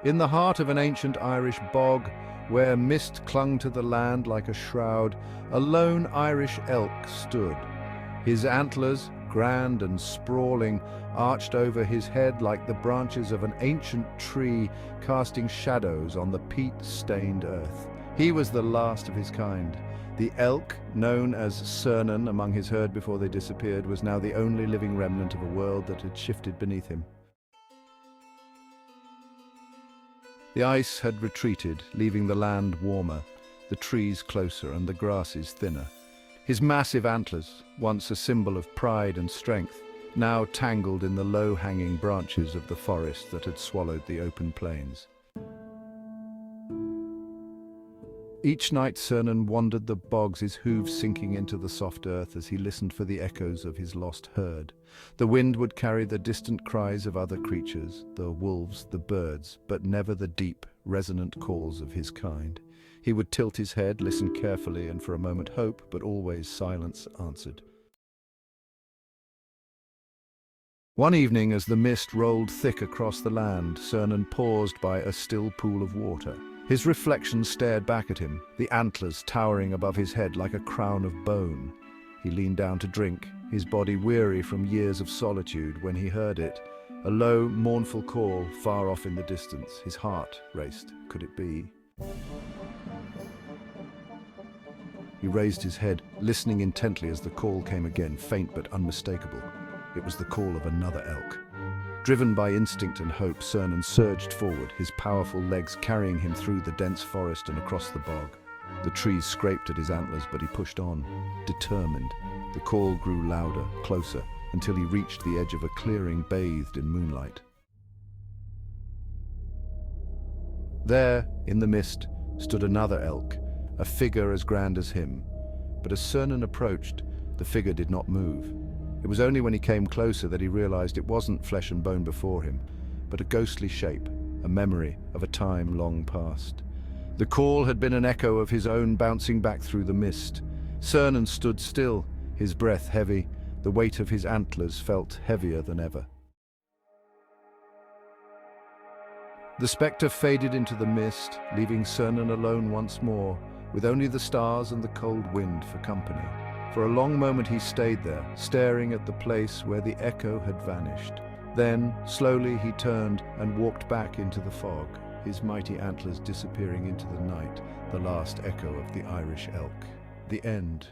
In the heart of an ancient Irish bog, where mist clung to the land like a shroud, a lone Irish elk stood. His antlers, grand and sprawling, arched over his head like the branches of an ancient tree, casting shadows on the peat-stained earth. He was the last of his kind. The elk, known as Cernan among his herd before they disappeared, was now the only living remnant of a world that had shifted beneath him. The ice had retreated, leaving the land warmer, the trees closer and the grasses thinner. His massive antlers, once a symbol of pride and strength, now tangled in the low-hanging branches of the forest that had swallowed the open plains. Each night Cernan wandered the bogs, his hooves sinking into the soft earth as he listened for the echoes of his lost herd. The wind would carry the distant cries of other creatures, the wolves, the birds, but never the deep, resonant calls of his kind. He would tilt his head, listen carefully, and for a moment hope, but always silence answered. One evening, as the mist rolled thick across the land, Cernan paused by a still pool of water. His reflection stared back at him, the antlers towering above his head like a crown of bone. He leaned down to drink, his body weary from years of solitude, when he heard it, a low, mournful call far off in the distance. His heart raced. Could it be? He raised his head, listening intently as the call came again, faint but unmistakable. It was the call of another elk. Driven by instinct and hope, Cernan surged forward, his powerful legs carrying him through the dense forest and across the bog. The trees scraped at his antlers, but he pushed on, determined. The call grew louder, closer, until he reached the edge of a clearing bathed in moonlight. There, in the mist, stood another elk, a figure as grand as him. But as Cernan approached, the figure did not move. It was only when he came closer that he realized it wasn't flesh and bone before him, but a ghostly shape, a memory of a time long past. The call had been an echo of his own bouncing back through the mist. Cernan stood still, his breath heavy, the weight of his antlers felt heavier than ever. The spectre faded into the mist, leaving Cernan alone once more, with only the stars and the cold wind for company. For a long moment he stayed there, staring at the place where the echo had vanished. Then, slowly he turned and walked back into the fog, his mighty antlers disappearing into the night, the last echo of the Irish elk. The end.